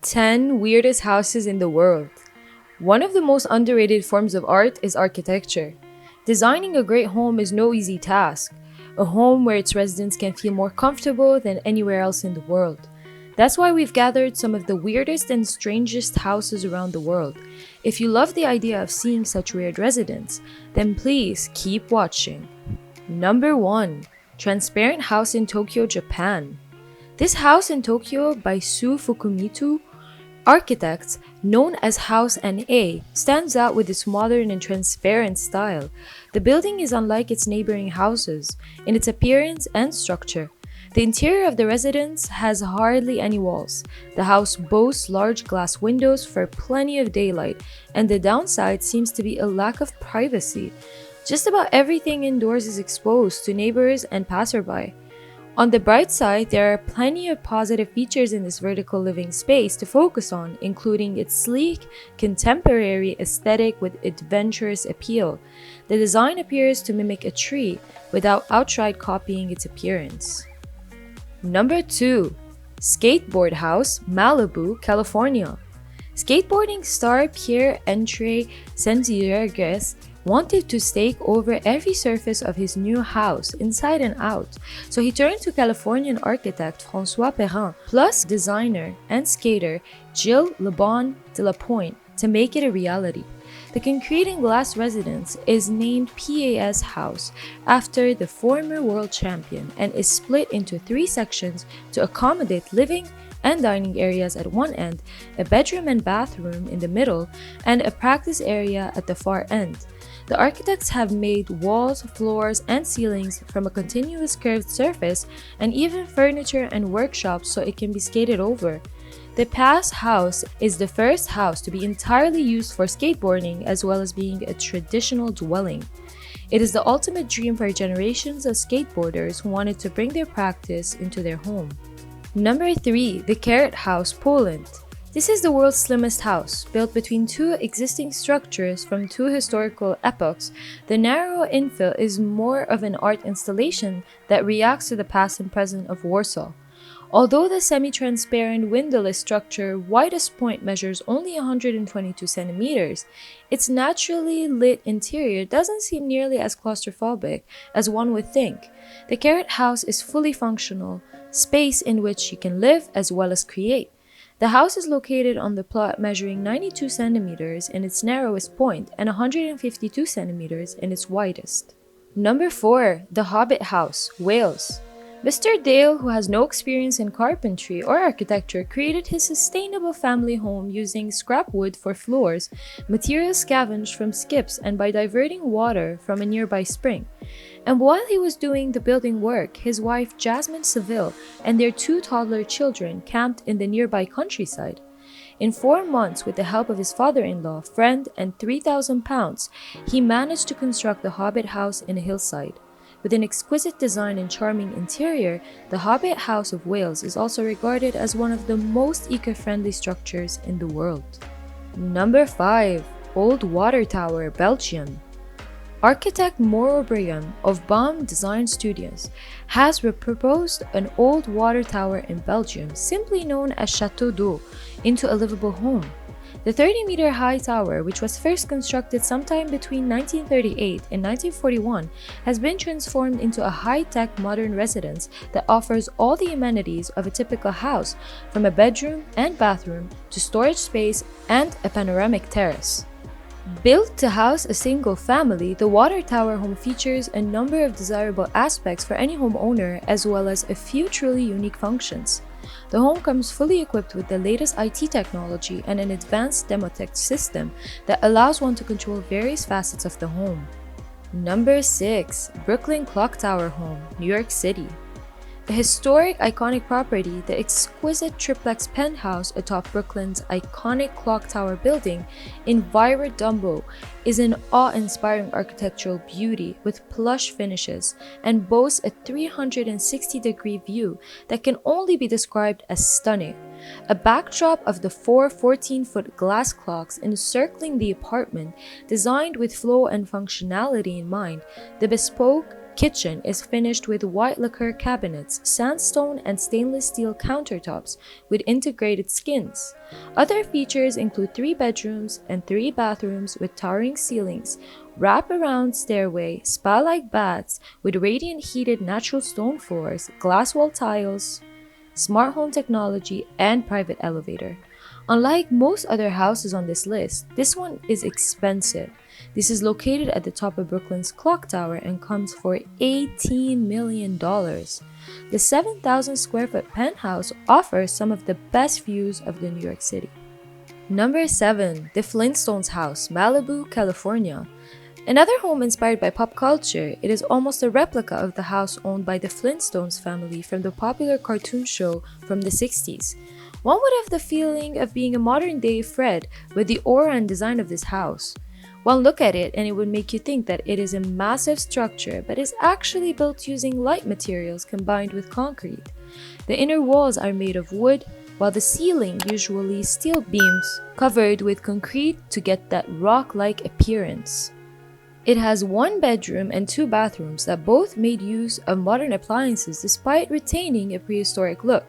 10 weirdest houses in the world. One of the most underrated forms of art is architecture. Designing a great home is no easy task, a home where its residents can feel more comfortable than anywhere else in the world. That's why we've gathered some of the weirdest and strangest houses around the world. If you love the idea of seeing such weird residents, then please keep watching. Number 1. Transparent House in Tokyo, Japan. This house in Tokyo by Su Fukumitsu Architects, known as House NA, stands out with its modern and transparent style. The building is unlike its neighboring houses in its appearance and structure. The interior of the residence has hardly any walls. The house boasts large glass windows for plenty of daylight, and the downside seems to be a lack of privacy. Just about everything indoors is exposed to neighbors and passerby. On the bright side, there are plenty of positive features in this vertical living space to focus on, including its sleek, contemporary aesthetic with adventurous appeal. The design appears to mimic a tree without outright copying its appearance. Number 2. Skateboard House, Malibu, California. Skateboarding star Pierre-Andre Saint-Gerges wanted to stake over every surface of his new house, inside and out, so he turned to Californian architect François Perrin, plus designer and skater Gilles Lebon de la Pointe to make it a reality. The concrete and glass residence is named PAS House after the former world champion and is split into 3 sections to accommodate living and dining areas at one end, a bedroom and bathroom in the middle, and a practice area at the far end. The architects have made walls, floors, and ceilings from a continuous curved surface, and even furniture and workshops so it can be skated over. The PAS House is the first house to be entirely used for skateboarding as well as being a traditional dwelling. It is the ultimate dream for generations of skateboarders who wanted to bring their practice into their home. Number 3. The Carrot House, Poland. This is the world's slimmest house, built between 2 existing structures from 2 historical epochs. The narrow infill is more of an art installation that reacts to the past and present of Warsaw. Although the semi-transparent windowless structure widest point measures only 122 centimeters, its naturally lit interior doesn't seem nearly as claustrophobic as one would think. The Carrot House is fully functional, space in which you can live as well as create. The house is located on the plot measuring 92 centimeters in its narrowest point and 152 centimeters in its widest. Number 4. The Hobbit House, Wales. Mr. Dale, who has no experience in carpentry or architecture, created his sustainable family home using scrap wood for floors, materials scavenged from skips, and by diverting water from a nearby spring. And while he was doing the building work, his wife Jasmine Seville and their 2 toddler children camped in the nearby countryside. In 4 months, with the help of his father-in-law, friend, and £3,000, he managed to construct the Hobbit House in a hillside. With an exquisite design and charming interior, the Hobbit House of Wales is also regarded as one of the most eco-friendly structures in the world. Number 5. Old Water Tower, Belgium. Architect Mauro Brigham of BAM Design Studios has proposed an old water tower in Belgium, simply known as Chateau d'Eau, into a livable home. The 30-meter high tower, which was first constructed sometime between 1938 and 1941, has been transformed into a high-tech modern residence that offers all the amenities of a typical house, from a bedroom and bathroom to storage space and a panoramic terrace. Built to house a single family, the Water Tower home features a number of desirable aspects for any homeowner as well as a few truly unique functions. The home comes fully equipped with the latest IT technology and an advanced demotech system that allows one to control various facets of the home. Number 6. Brooklyn Clock Tower Home, New York City. A historic, iconic property, the exquisite triplex penthouse atop Brooklyn's iconic Clock Tower building in Viera Dumbo is an awe-inspiring architectural beauty with plush finishes and boasts a 360-degree view that can only be described as stunning. A backdrop of the 4 14-foot glass clocks encircling the apartment, designed with flow and functionality in mind, the bespoke kitchen is finished with white lacquer cabinets, sandstone and stainless steel countertops with integrated skins. Other features include 3 bedrooms and 3 bathrooms with towering ceilings, wrap-around stairway, spa-like baths with radiant heated natural stone floors, glass wall tiles, smart home technology, and private elevator. Unlike most other houses on this list, this one is expensive. This is located at the top of Brooklyn's clock tower and comes for $18 million. The 7,000 square foot penthouse offers some of the best views of the New York City. Number 7. The Flintstones House, Malibu, California. Another home inspired by pop culture, it is almost a replica of the house owned by the Flintstones family from the popular cartoon show from the 60s. One would have the feeling of being a modern-day Fred with the aura and design of this house. One look at it and it would make you think that it is a massive structure, but is actually built using light materials combined with concrete. The inner walls are made of wood, while the ceiling usually steel beams covered with concrete to get that rock-like appearance. It has 1 bedroom and 2 bathrooms that both made use of modern appliances despite retaining a prehistoric look.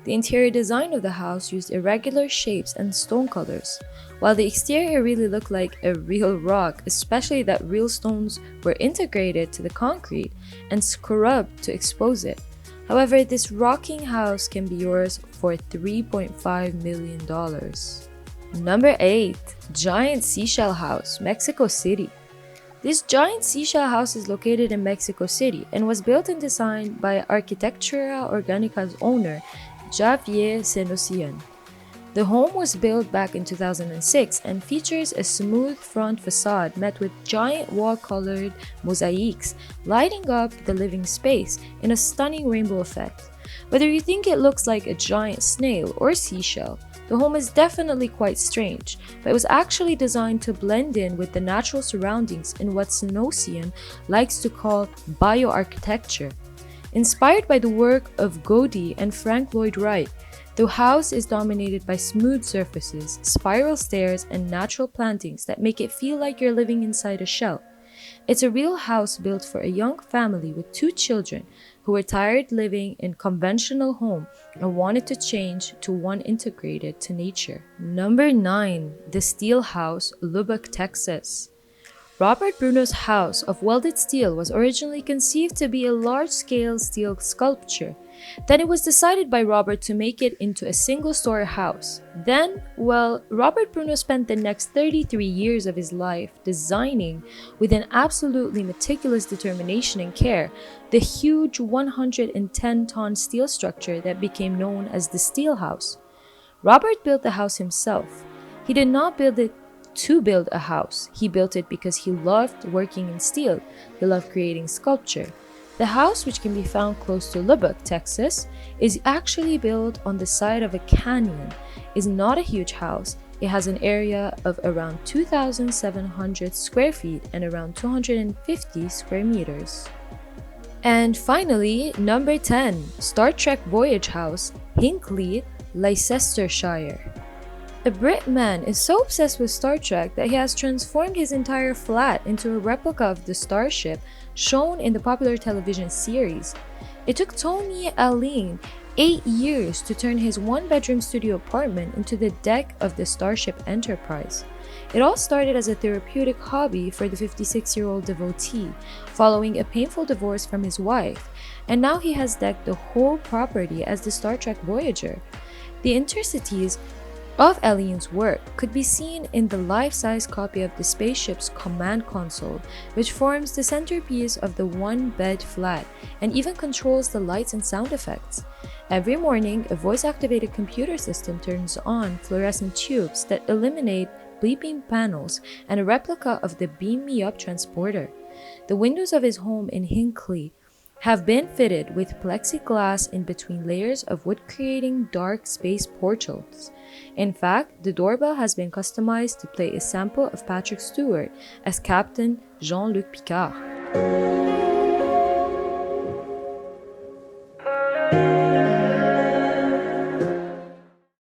The interior design of the house used irregular shapes and stone colors, while the exterior really looked like a real rock, especially that real stones were integrated to the concrete and scrubbed to expose it. However, this rocking house can be yours for $3.5 million. Number 8. Giant Seashell House, Mexico City. This giant seashell house is located in Mexico City and was built and designed by Arquitectura Organica's owner, Javier Senosian. The home was built back in 2006 and features a smooth front facade met with giant wall-colored mosaics lighting up the living space in a stunning rainbow effect. Whether you think it looks like a giant snail or seashell, the home is definitely quite strange, but it was actually designed to blend in with the natural surroundings in what Senosian likes to call bioarchitecture. Inspired by the work of Gaudi and Frank Lloyd Wright, the house is dominated by smooth surfaces, spiral stairs, and natural plantings that make it feel like you're living inside a shell. It's a real house built for a young family with 2 children who were tired living in conventional home and wanted to change to one integrated to nature. Number 9. The Steel House, Lubbock, Texas. Robert Bruno's house of welded steel was originally conceived to be a large-scale steel sculpture. Then it was decided by Robert to make it into a single-story house. Then, Robert Bruno spent the next 33 years of his life designing, with an absolutely meticulous determination and care, the huge 110-ton steel structure that became known as the Steel House. Robert built the house himself. He did not build it to build a house. He built it because he loved working in steel. He loved creating sculpture. The house, which can be found close to Lubbock, Texas, is actually built on the side of a canyon. It's not a huge house. It has an area of around 2,700 square feet and around 250 square meters. And finally, number 10, Star Trek Voyager House, Hinckley, Leicestershire. A Brit man is so obsessed with Star Trek that he has transformed his entire flat into a replica of the starship shown in the popular television series. It took Tony Allen 8 years to turn his 1-bedroom studio apartment into the deck of the Starship Enterprise. It all started as a therapeutic hobby for the 56-year-old devotee, following a painful divorce from his wife, and now he has decked the whole property as the Star Trek Voyager. The interstices of Alien's work could be seen in the life-size copy of the spaceship's command console, which forms the centerpiece of the 1-bed flat and even controls the lights and sound effects. Every morning, a voice-activated computer system turns on fluorescent tubes that illuminate bleeping panels and a replica of the Beam Me Up transporter. The windows of his home in Hinckley have been fitted with plexiglass in between layers of wood, creating dark space portals. In fact, the doorbell has been customized to play a sample of Patrick Stewart as Captain Jean-Luc Picard.